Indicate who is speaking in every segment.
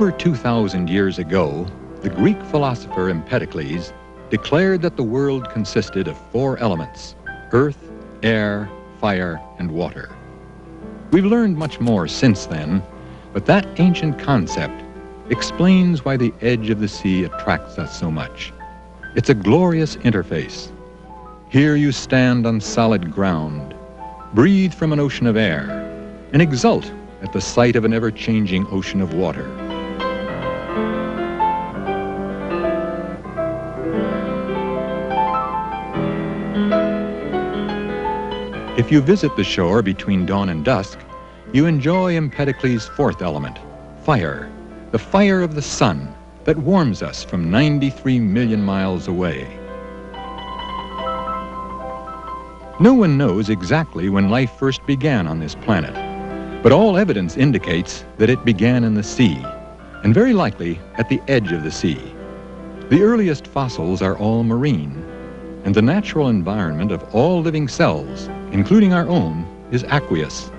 Speaker 1: Over 2,000 years ago, the Greek philosopher Empedocles declared that the world consisted of 4 elements: earth, air, fire, and water. We've learned much more since then, but that ancient concept explains why the edge of the sea attracts us so much. It's a glorious interface. Here you stand on solid ground, breathe from an ocean of air, and exult at the sight of an ever-changing ocean of water. If you visit the shore between dawn and dusk, you enjoy Empedocles' 4th element, fire, the fire of the sun that warms us from 93 million miles away. No one knows exactly when life first began on this planet, but all evidence indicates that it began in the sea, and very likely at the edge of the sea. The earliest fossils are all marine, and the natural environment of all living cells, including our own, is aqueous,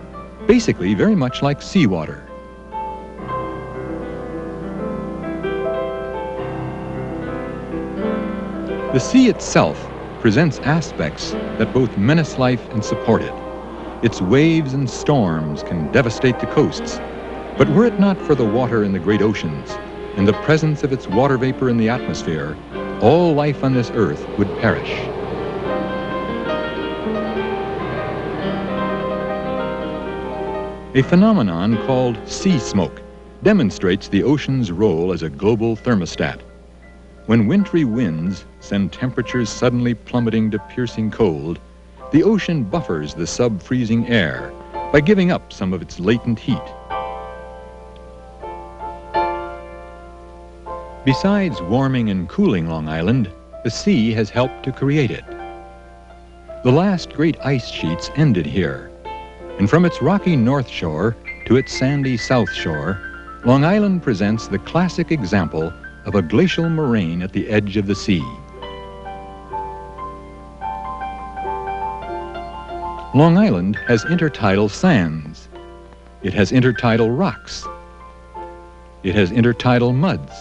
Speaker 1: basically very much like seawater. The sea itself presents aspects that both menace life and support it. Its waves and storms can devastate the coasts, but were it not for the water in the great oceans and the presence of its water vapor in the atmosphere, all life on this earth would perish. A phenomenon called sea smoke demonstrates the ocean's role as a global thermostat. When wintry winds send temperatures suddenly plummeting to piercing cold, the ocean buffers the sub-freezing air by giving up some of its latent heat. Besides warming and cooling Long Island, the sea has helped to create it. The last great ice sheets ended here, and from its rocky north shore to its sandy south shore, Long Island presents the classic example of a glacial moraine at the edge of the sea. Long Island has intertidal sands. It has intertidal rocks. It has intertidal muds.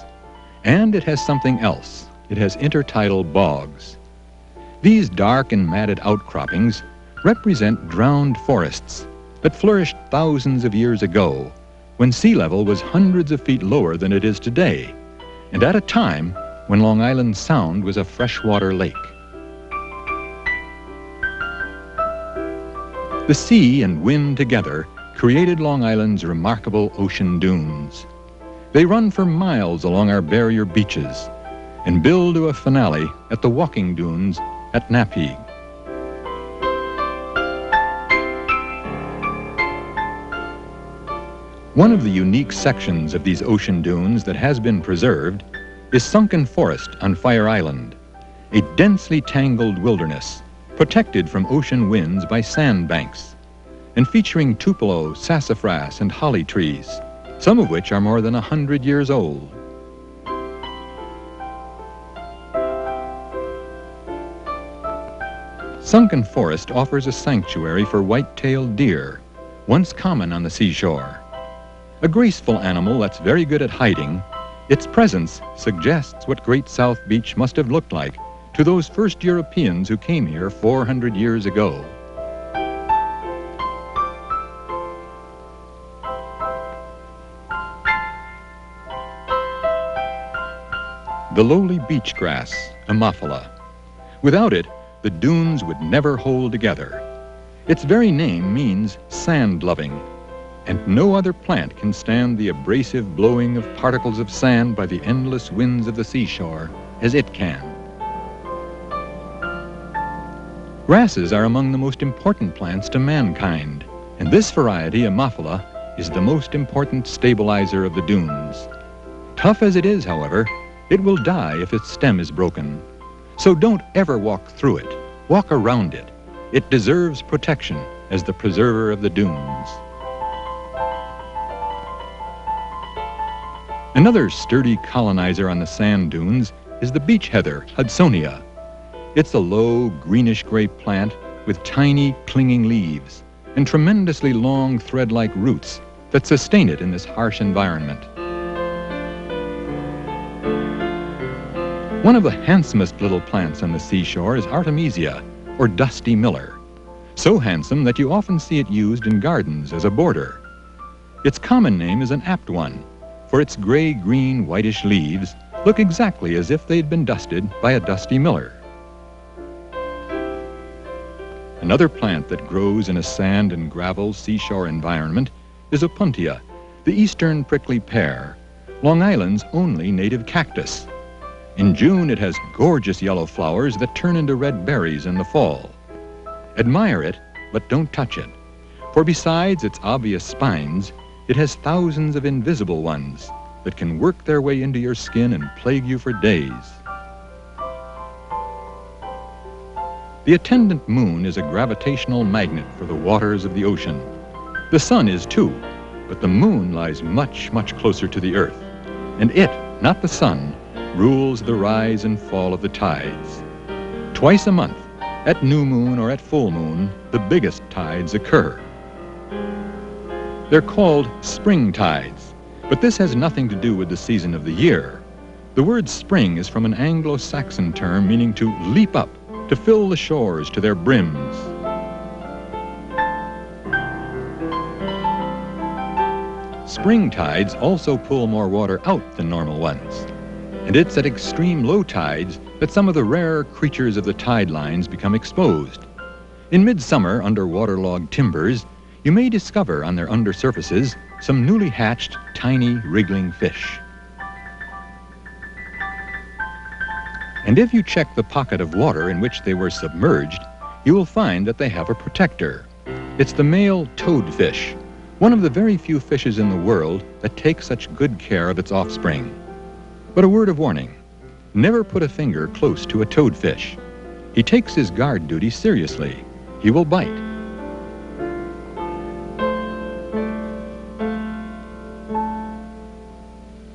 Speaker 1: And it has something else. It has intertidal bogs. These dark and matted outcroppings represent drowned forests that flourished thousands of years ago, when sea level was hundreds of feet lower than it is today, and at a time when Long Island Sound was a freshwater lake. The sea and wind together created Long Island's remarkable ocean dunes. They run for miles along our barrier beaches and build to a finale at the walking dunes at Napeague. One of the unique sections of these ocean dunes that has been preserved is Sunken Forest on Fire Island, a densely tangled wilderness protected from ocean winds by sandbanks and featuring tupelo, sassafras, and holly trees, some of which are more than 100 years old. Sunken Forest offers a sanctuary for white-tailed deer, once common on the seashore. A graceful animal that's very good at hiding, its presence suggests what Great South Beach must have looked like to those first Europeans who came here 400 years ago. The lowly beach grass, Ammophila. Without it, the dunes would never hold together. Its very name means sand-loving, and no other plant can stand the abrasive blowing of particles of sand by the endless winds of the seashore as it can. Grasses are among the most important plants to mankind, and this variety, Ammophila, is the most important stabilizer of the dunes. Tough as it is, however, it will die if its stem is broken. So don't ever walk through it. Walk around it. It deserves protection as the preserver of the dunes. Another sturdy colonizer on the sand dunes is the beach heather, Hudsonia. It's a low, greenish-gray plant with tiny, clinging leaves and tremendously long thread-like roots that sustain it in this harsh environment. One of the handsomest little plants on the seashore is Artemisia, or dusty miller. So handsome that you often see it used in gardens as a border. Its common name is an apt one, for its gray-green, whitish leaves look exactly as if they'd been dusted by a dusty miller. Another plant that grows in a sand and gravel seashore environment is Opuntia, the eastern prickly pear, Long Island's only native cactus. In June, it has gorgeous yellow flowers that turn into red berries in the fall. Admire it, but don't touch it, for besides its obvious spines, it has thousands of invisible ones that can work their way into your skin and plague you for days. The attendant moon is a gravitational magnet for the waters of the ocean. The sun is too, but the moon lies much, much closer to the earth, and it, not the sun, rules the rise and fall of the tides. Twice a month, at new moon or at full moon, the biggest tides occur. They're called spring tides, but this has nothing to do with the season of the year. The word spring is from an Anglo-Saxon term meaning to leap up, to fill the shores to their brims. Spring tides also pull more water out than normal ones. And it's at extreme low tides that some of the rarer creatures of the tide lines become exposed. In midsummer, under waterlogged timbers, you may discover on their undersurfaces some newly hatched, tiny, wriggling fish. And if you check the pocket of water in which they were submerged, you will find that they have a protector. It's the male toadfish, one of the very few fishes in the world that takes such good care of its offspring. But a word of warning, never put a finger close to a toadfish. He takes his guard duty seriously. He will bite.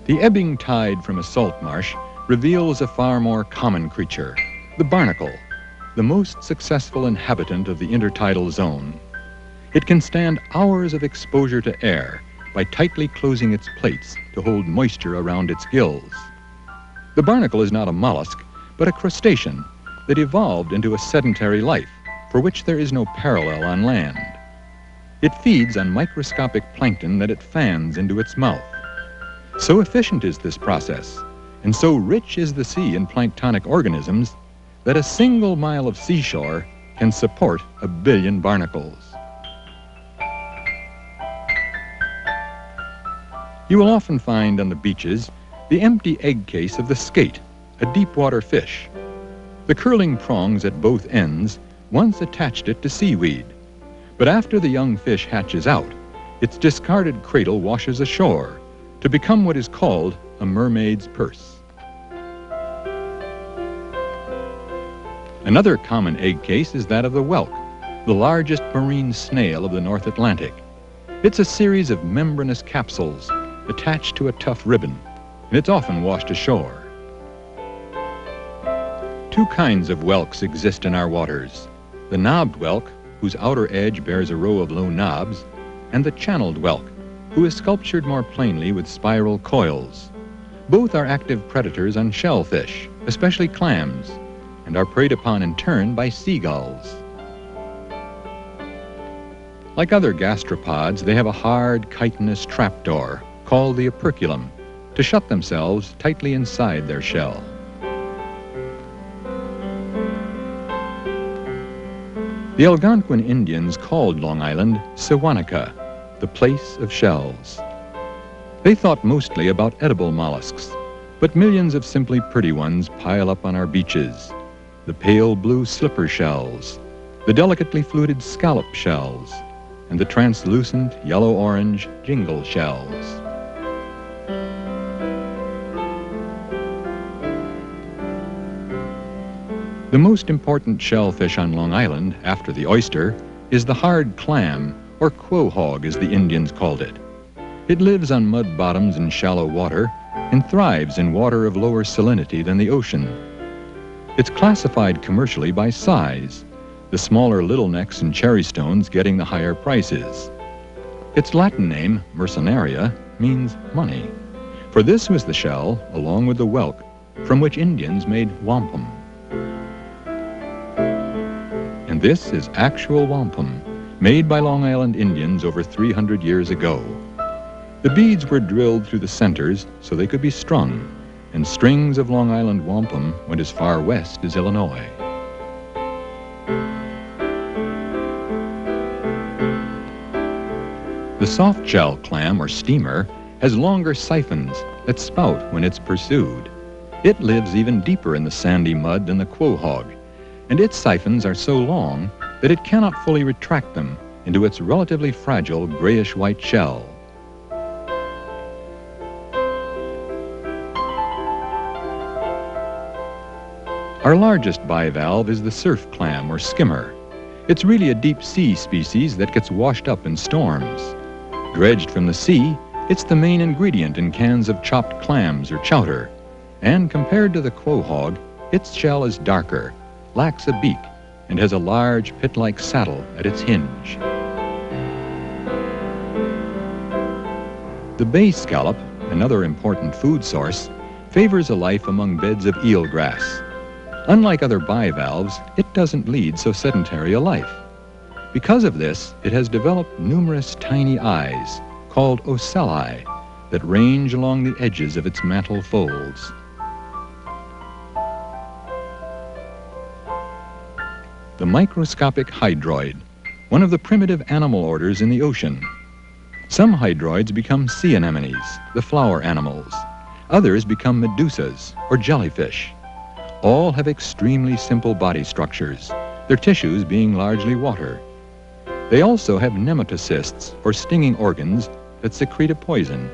Speaker 1: The ebbing tide from a salt marsh reveals a far more common creature, the barnacle, the most successful inhabitant of the intertidal zone. It can stand hours of exposure to air by tightly closing its plates to hold moisture around its gills. The barnacle is not a mollusk, but a crustacean that evolved into a sedentary life for which there is no parallel on land. It feeds on microscopic plankton that it fans into its mouth. So efficient is this process, and so rich is the sea in planktonic organisms, that a single mile of seashore can support 1 billion barnacles. You will often find on the beaches the empty egg case of the skate, a deep-water fish. The curling prongs at both ends once attached it to seaweed, but after the young fish hatches out, its discarded cradle washes ashore to become what is called a mermaid's purse. Another common egg case is that of the whelk, the largest marine snail of the North Atlantic. It's a series of membranous capsules attached to a tough ribbon, and it's often washed ashore. Two kinds of whelks exist in our waters: the knobbed whelk, whose outer edge bears a row of low knobs, and the channeled whelk, who is sculptured more plainly with spiral coils. Both are active predators on shellfish, especially clams, and are preyed upon in turn by seagulls. Like other gastropods, they have a hard, chitinous trapdoor, called the operculum, to shut themselves tightly inside their shell. The Algonquin Indians called Long Island Sewanaka, the place of shells. They thought mostly about edible mollusks, but millions of simply pretty ones pile up on our beaches. The pale blue slipper shells, the delicately fluted scallop shells, and the translucent yellow-orange jingle shells. The most important shellfish on Long Island, after the oyster, is the hard clam, or quahog as the Indians called it. It lives on mud bottoms and shallow water and thrives in water of lower salinity than the ocean. It's classified commercially by size, the smaller little necks and cherrystones getting the higher prices. Its Latin name, mercenaria, means money, for this was the shell, along with the whelk, from which Indians made wampum. And this is actual wampum, made by Long Island Indians over 300 years ago. The beads were drilled through the centers so they could be strung, and strings of Long Island wampum went as far west as Illinois. The soft-shell clam, or steamer, has longer siphons that spout when it's pursued. It lives even deeper in the sandy mud than the quahog, and its siphons are so long that it cannot fully retract them into its relatively fragile grayish-white shell. Our largest bivalve is the surf clam, or skimmer. It's really a deep-sea species that gets washed up in storms. Dredged from the sea, it's the main ingredient in cans of chopped clams or chowder. And compared to the quahog, its shell is darker, lacks a beak, and has a large pit-like saddle at its hinge. The bay scallop, another important food source, favors a life among beds of eelgrass. Unlike other bivalves, it doesn't lead so sedentary a life. Because of this, it has developed numerous tiny eyes, called ocelli, that range along the edges of its mantle folds. The microscopic hydroid, one of the primitive animal orders in the ocean. Some hydroids become sea anemones, the flower animals. Others become medusas, or jellyfish. All have extremely simple body structures, their tissues being largely water. They also have nematocysts, or stinging organs, that secrete a poison.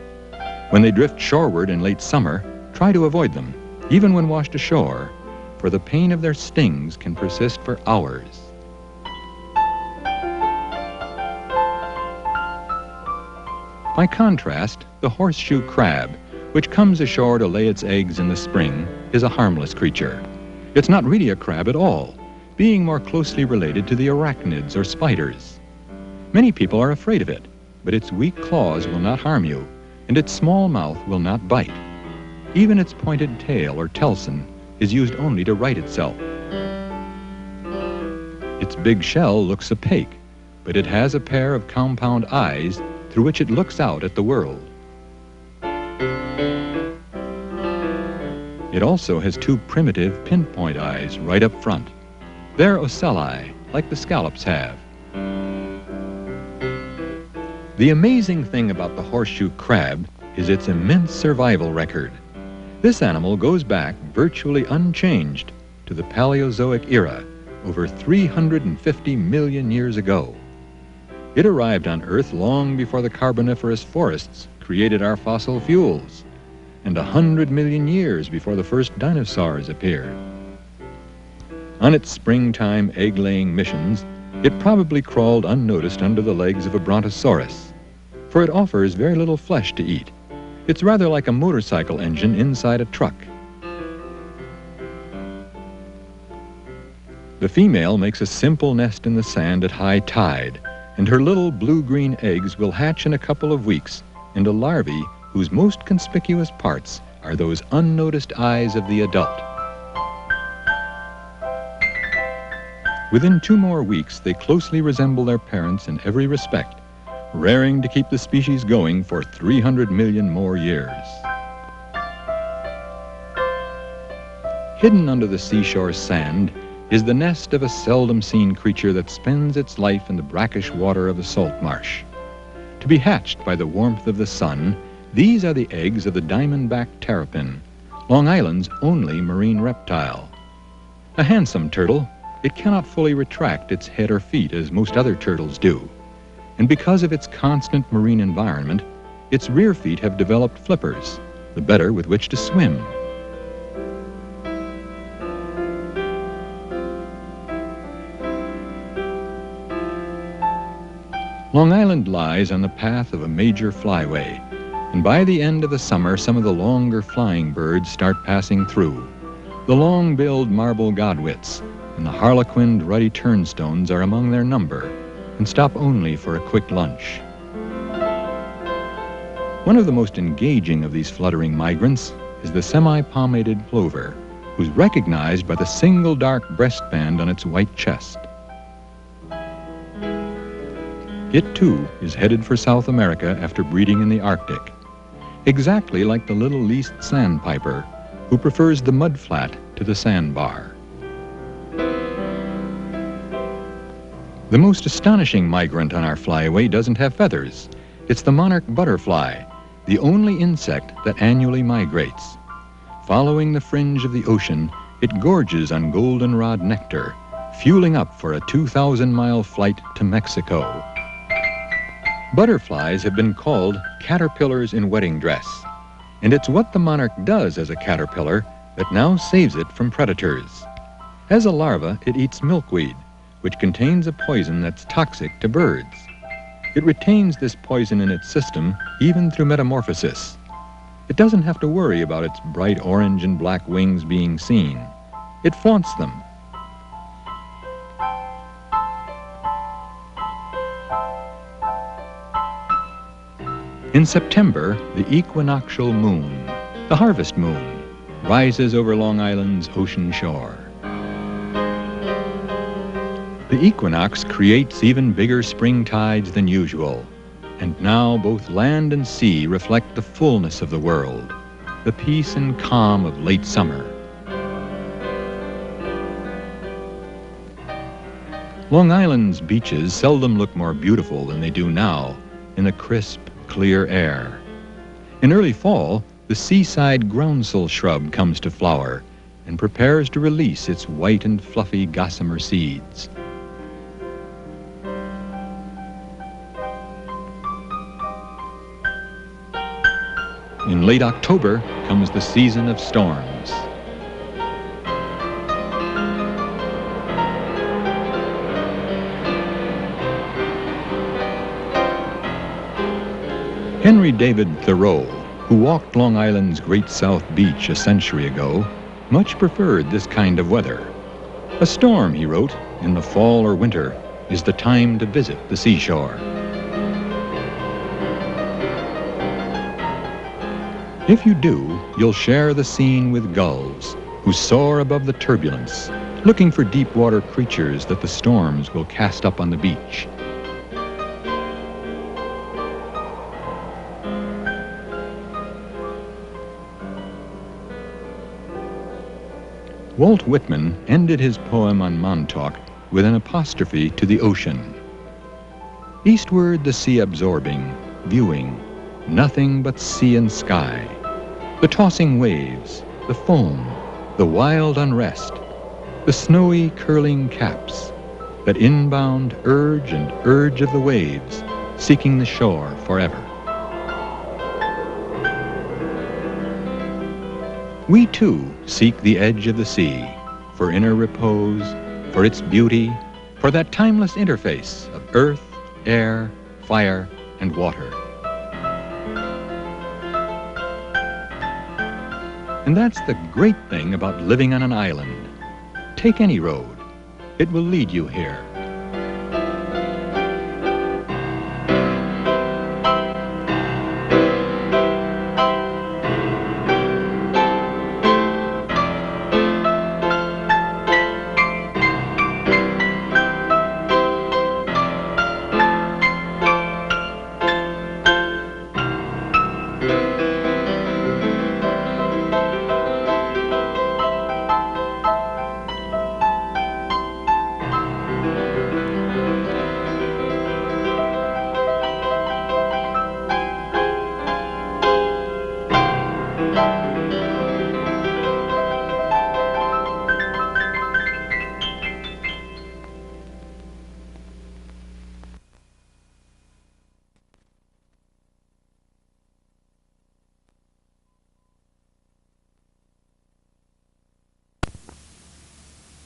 Speaker 1: When they drift shoreward in late summer, try to avoid them, even when washed ashore, for the pain of their stings can persist for hours. By contrast, the horseshoe crab, which comes ashore to lay its eggs in the spring, is a harmless creature. It's not really a crab at all, being more closely related to the arachnids, or spiders. Many people are afraid of it, but its weak claws will not harm you, and its small mouth will not bite. Even its pointed tail, or telson, is used only to right itself. Its big shell looks opaque, but it has a pair of compound eyes through which it looks out at the world. It also has two primitive pinpoint eyes right up front. They're ocelli, like the scallops have. The amazing thing about the horseshoe crab is its immense survival record. This animal goes back virtually unchanged to the Paleozoic era, over 350 million years ago. It arrived on Earth long before the Carboniferous forests created our fossil fuels, and 100 million years before the first dinosaurs appeared. On its springtime egg-laying missions, it probably crawled unnoticed under the legs of a brontosaurus, for it offers very little flesh to eat. It's rather like a motorcycle engine inside a truck. The female makes a simple nest in the sand at high tide, and her little blue-green eggs will hatch in a couple of weeks into larvae whose most conspicuous parts are those unnoticed eyes of the adult. Within 2 more weeks, they closely resemble their parents in every respect, raring to keep the species going for 300 million more years. Hidden under the seashore sand is the nest of a seldom-seen creature that spends its life in the brackish water of the salt marsh. To be hatched by the warmth of the sun, these are the eggs of the diamondback terrapin, Long Island's only marine reptile. A handsome turtle, it cannot fully retract its head or feet as most other turtles do. And because of its constant marine environment, its rear feet have developed flippers, the better with which to swim. Long Island lies on the path of a major flyway, and by the end of the summer, some of the longer flying birds start passing through. The long-billed marble godwits and the harlequined ruddy turnstones are among their number, and stop only for a quick lunch. One of the most engaging of these fluttering migrants is the semi-palmated plover, who's recognized by the single dark breastband on its white chest. It, too, is headed for South America after breeding in the Arctic, exactly like the little least sandpiper, who prefers the mudflat to the sandbar. The most astonishing migrant on our flyaway doesn't have feathers. It's the monarch butterfly, the only insect that annually migrates. Following the fringe of the ocean, it gorges on goldenrod nectar, fueling up for a 2,000-mile flight to Mexico. Butterflies have been called caterpillars in wedding dress, and it's what the monarch does as a caterpillar that now saves it from predators. As a larva, it eats milkweed, which contains a poison that's toxic to birds. It retains this poison in its system even through metamorphosis. It doesn't have to worry about its bright orange and black wings being seen. It flaunts them. In September, the equinoctial moon, the harvest moon, rises over Long Island's ocean shore. The equinox creates even bigger spring tides than usual, and now both land and sea reflect the fullness of the world, the peace and calm of late summer. Long Island's beaches seldom look more beautiful than they do now in the crisp, clear air. In early fall, the seaside groundsel shrub comes to flower and prepares to release its white and fluffy gossamer seeds. In late October comes the season of storms. Henry David Thoreau, who walked Long Island's Great South Beach a century ago, much preferred this kind of weather. A storm, he wrote, in the fall or winter is the time to visit the seashore. If you do, you'll share the scene with gulls who soar above the turbulence, looking for deep water creatures that the storms will cast up on the beach. Walt Whitman ended his poem on Montauk with an apostrophe to the ocean. Eastward the sea absorbing, viewing, nothing but sea and sky, the tossing waves, the foam, the wild unrest, the snowy curling caps, that inbound urge and urge of the waves, seeking the shore forever. We too seek the edge of the sea, for inner repose, for its beauty, for that timeless interface of earth, air, fire, and water. And that's the great thing about living on an island. Take any road. It will lead you here.